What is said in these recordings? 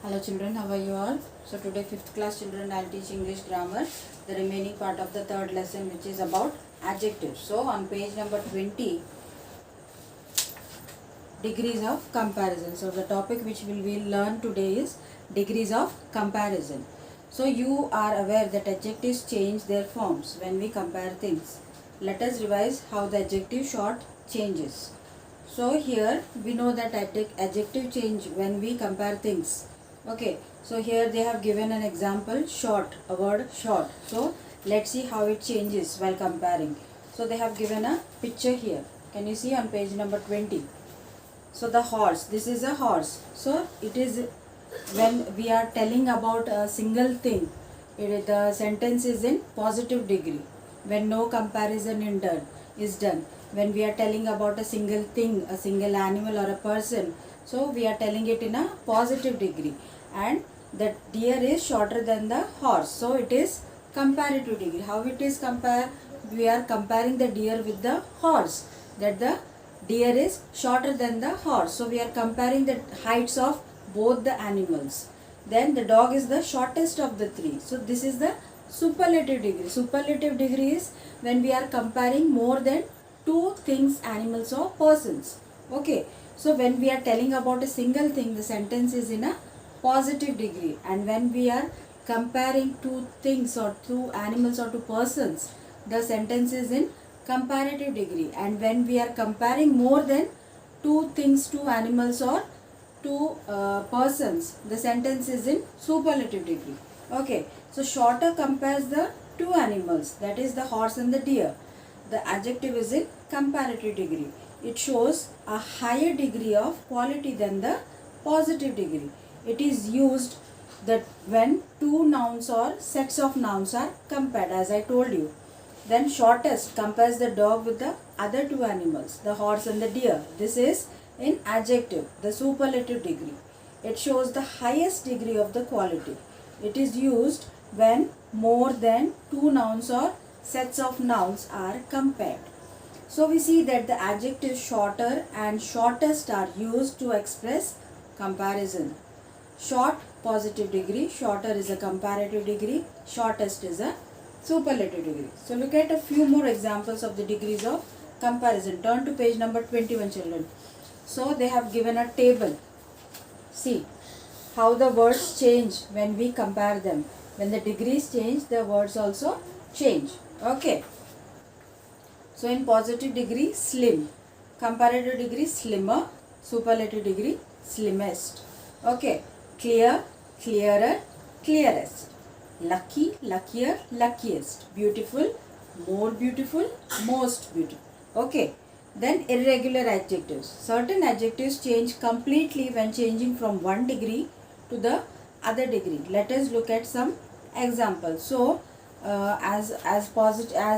Hello children, how are you all? So today 5th class children I will teach English grammar, the remaining part of the third lesson which is about adjectives. So on page number 20, degrees of comparison. So the topic which we will learn today is degrees of comparison. So you are aware that adjectives change their forms when we compare things. Let us revise how the adjective short changes. So here we know that adjective change when we compare things. Okay, so here they have given an example, short, a word short. So let's see how it changes while comparing. So they have given a picture here. Can you see on page number 20? So the horse, this is a horse. So it is when we are telling about a single thing, the sentence is in positive degree. When no comparison is done. When we are telling about a single thing, a single animal or a person, so we are telling it in a positive degree. And the deer is shorter than the horse. So it is comparative degree. How it is compared? We are comparing the deer with the horse. That the deer is shorter than the horse. So we are comparing the heights of both the animals. Then the dog is the shortest of the three. So this is the superlative degree. Superlative degree is when we are comparing more than two things, animals or persons. Okay. So when we are telling about a single thing, the sentence is in a positive degree. And when we are comparing two things or two animals or two persons, the sentence is in comparative degree. And when we are comparing more than two things, two animals or two persons, the sentence is in superlative degree. Okay, so shorter compares the two animals, that is the horse and the deer. The adjective is in comparative degree. It shows a higher degree of quality than the positive degree. It is used that when two nouns or sets of nouns are compared, as I told you. Then shortest compares the dog with the other two animals, the horse and the deer. This is in adjective, the superlative degree. It shows the highest degree of the quality. It is used when more than two nouns or sets of nouns are compared. So we see that the adjectives shorter and shortest are used to express comparison. Short, positive degree, shorter is a comparative degree, shortest is a superlative degree. So look at a few more examples of the degrees of comparison. Turn to page number 21 children. So they have given a table. See how the words change when we compare them. When the degrees change, the words also change. Okay. So in positive degree, slim. Comparative degree, slimmer. Superlative degree, slimmest. Okay. Clear, clearer, clearest. Lucky, luckier, luckiest. Beautiful, more beautiful, most beautiful. Okay. Then irregular adjectives. Certain adjectives change completely when changing from one degree to the other degree. Let us look at some examples. So as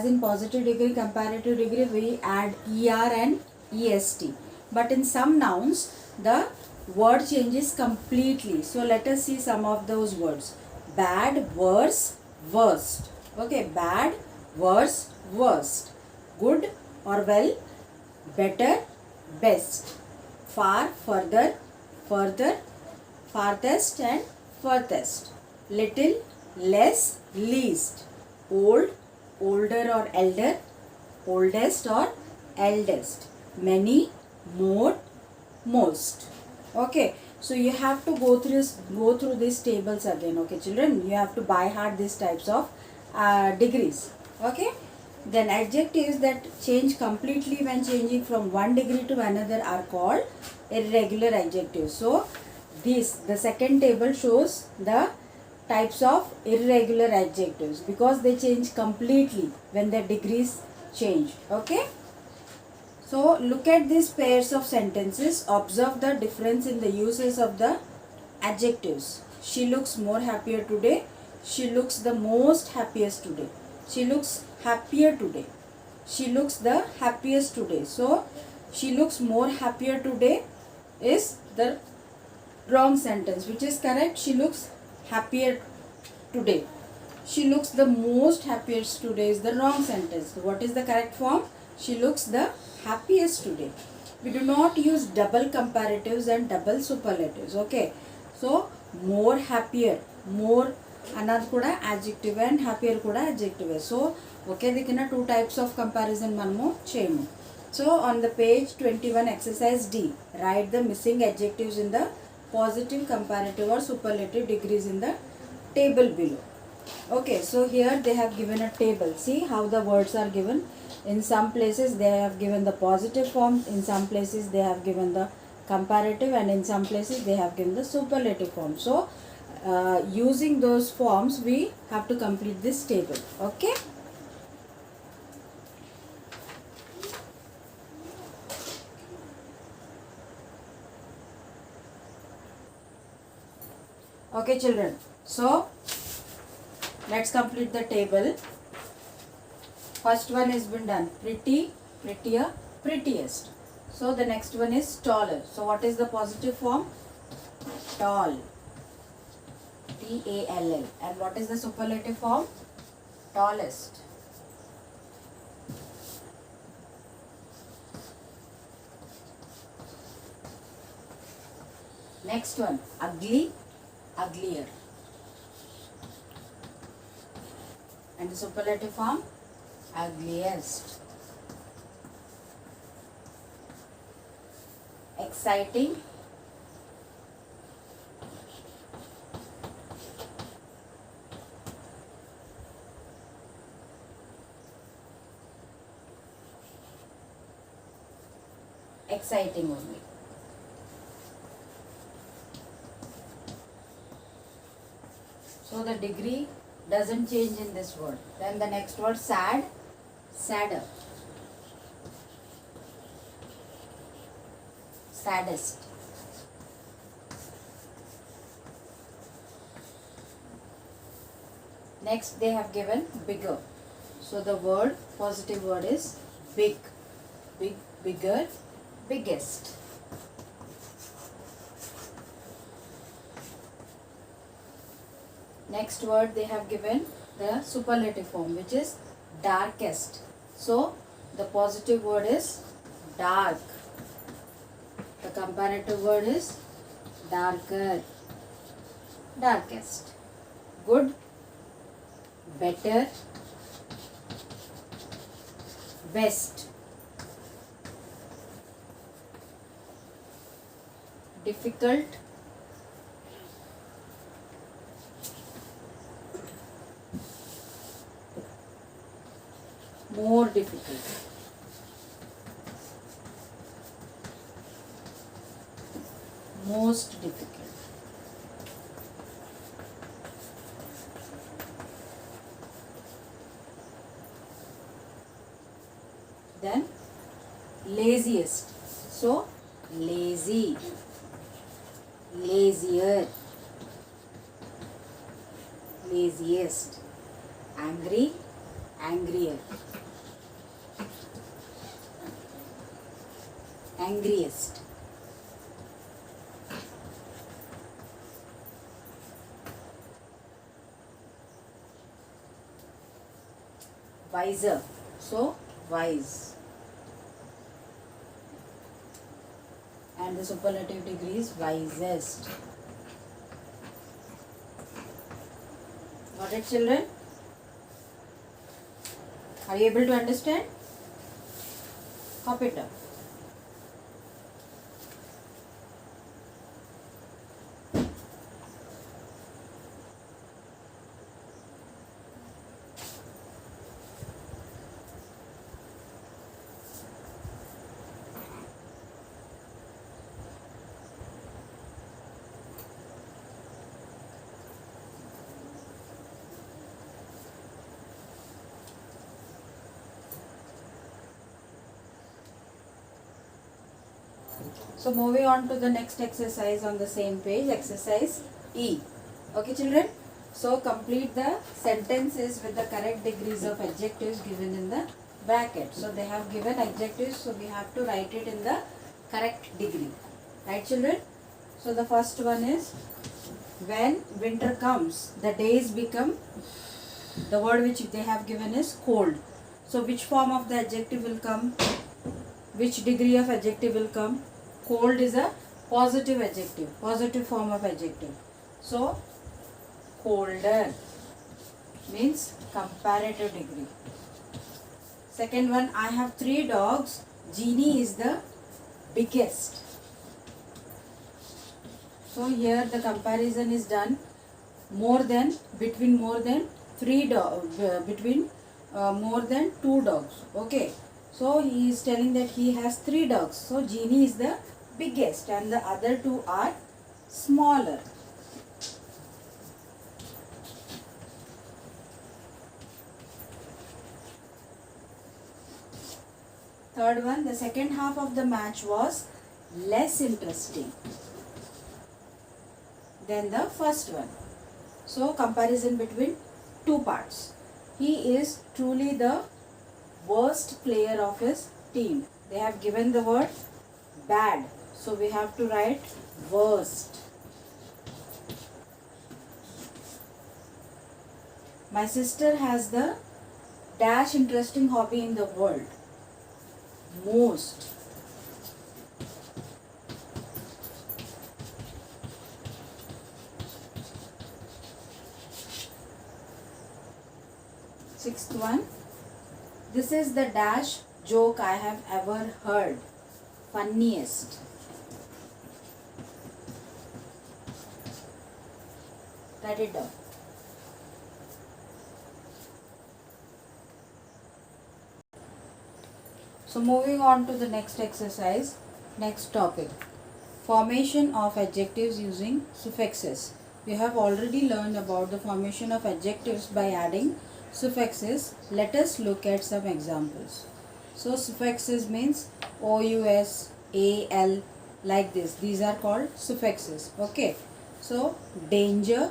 in positive degree, comparative degree, we add er and est. But in some nouns, the word changes completely. So let us see some of those words. Bad, worse, worst. Okay, bad, worse, worst. Good or well, better, best. Far, further, further, farthest and furthest. Little, less, least. Old, older or elder, oldest or eldest. Many, more, most. Okay, so you have to go through these tables again. Okay children, you have to by heart these types of degrees. Okay, then adjectives that change completely when changing from one degree to another are called irregular adjectives. So the second table shows the types of irregular adjectives because they change completely when their degrees change. Okay. So look at these pairs of sentences. Observe the difference in the uses of the adjectives. She looks more happier today. She looks the most happiest today. She looks happier today. She looks the happiest today. So she looks more happier today is the wrong sentence. Which is correct? She looks happier today. She looks the most happiest today is the wrong sentence. What is the correct form? She looks the happiest today. We do not use double comparatives and double superlatives. Okay. So more happier, more అన్నది కూడా adjective and happier కూడా adjective. So ఒకే దిక్కున 2 types of comparison మనము చేయము. So on the page 21 exercise D, write the missing adjectives in the positive, comparative or superlative degrees in the table below. Okay, so here they have given a table. See how the words are given. In some places they have given the positive form, in some places they have given the comparative, and in some places they have given the superlative form. So using those forms we have to complete this table. Okay. Okay children, so let's complete the table. First one has been done, pretty, prettier, prettiest. So the next one is taller. So what is the positive form? Tall, T-A-L-L. And what is the superlative form? Tallest. Next one, ugly, uglier. And the superlative form? Ugliest. Exciting, exciting only. So the degree doesn't change in this word. Then the next word, sad, sadder. Saddest. Next they have given bigger. So the word, positive word is big. Big, bigger, biggest. Next word they have given the superlative form, which is darkest. So the positive word is dark. The comparative word is darker, darkest. Good, better, best. Difficult, more difficult. Most difficult. Then laziest. So lazy, lazier, laziest. Angry, angrier, angriest. Wiser. So wise. And the superlative degree is wisest. Got it, children? Are you able to understand? Copy it down. So moving on to the next exercise on the same page, exercise E. Okay children, so complete the sentences with the correct degrees of adjectives given in the bracket. So they have given adjectives, so we have to write it in the correct degree. Right children? So the first one is, when winter comes, the days become, the word which they have given is cold. So which form of the adjective will come? Which degree of adjective will come? Cold is a positive adjective, positive form of adjective. So colder means comparative degree. Second one, I have 3 dogs. Genie is the biggest. So here the comparison is done more than, between more than 3 dogs, between more than 2 dogs. Okay. So he is telling that he has 3 dogs. So Genie is the biggest and the other 2 are smaller. Third one, the second half of the match was less interesting than the first one. So comparison between 2 parts. He is truly the worst player of his team. They have given the word bad. So we have to write worst. My sister has the dash interesting hobby in the world. Most. Sixth one. This is the dash joke I have ever heard. Funniest. Write it down. So moving on to the next exercise, next topic. Formation of adjectives using suffixes. We have already learned about the formation of adjectives by adding suffixes. Let us look at some examples. So suffixes means OUS, AL, like this. These are called suffixes. Okay. So danger,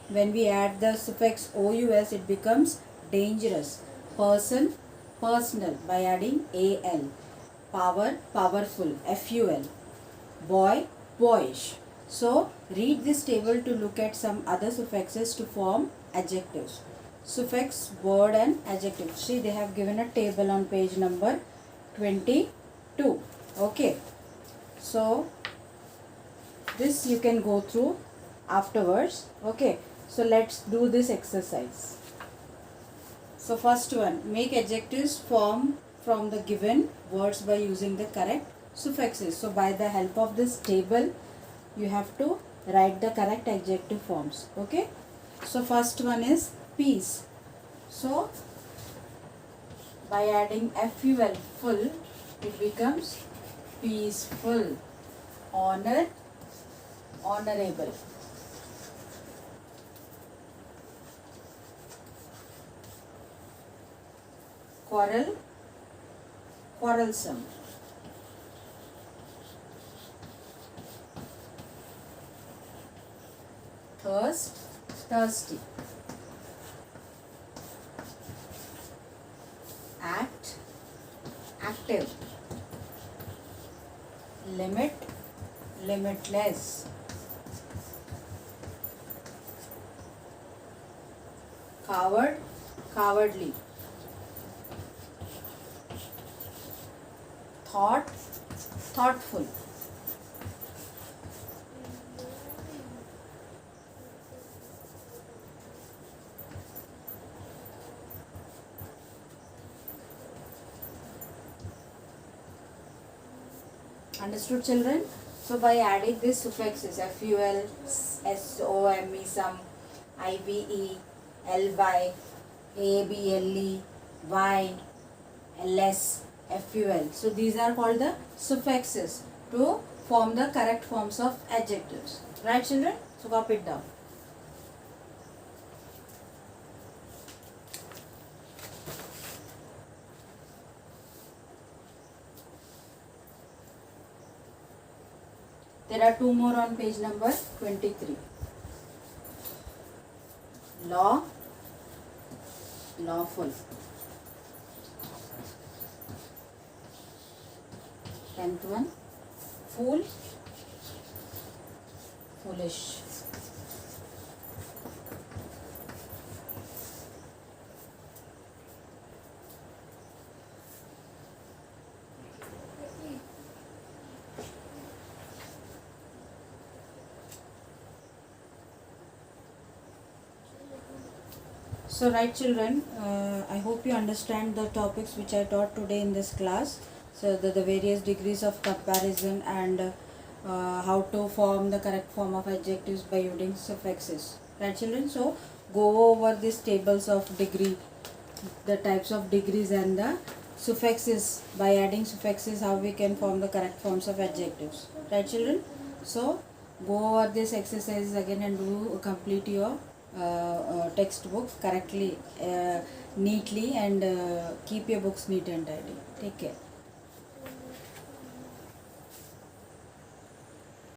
when we add the suffix OUS, it becomes dangerous. Person, personal, by adding AL. Power, powerful, FUL. Boy, boyish. So read this table to look at some other suffixes to form adjectives. Suffix, word and adjective. See, they have given a table on page number 22. Okay. So this you can go through afterwards. Okay. So let's do this exercise. So first one, make adjectives form from the given words by using the correct suffixes. So by the help of this table, you have to write the correct adjective forms. Okay. So first one is peace. So by adding FUL, full, it becomes peaceful. Honor, honorable. Quarrel, quarrelsome. Thirst, thirsty. Act, active. Limit, limitless. Coward, cowardly. Thought, thoughtful. Understood, children? So by adding these suffixes FUL, SOME, some, IBE, LY, ABLE, Y, LS, FUL. So these are called the suffixes to form the correct forms of adjectives. Right, children? So copy it down. There are 2 more on page number 23. Law, lawful. 10th one, fool, foolish. So right children, I hope you understand the topics which I taught today in this class. So the various degrees of comparison and how to form the correct form of adjectives by using suffixes. Right children, so go over these tables of degree, the types of degrees and the suffixes. By adding suffixes, how we can form the correct forms of adjectives. Right children, so go over this exercises again and do complete your textbook correctly, neatly, and keep your books neat and tidy. Take care.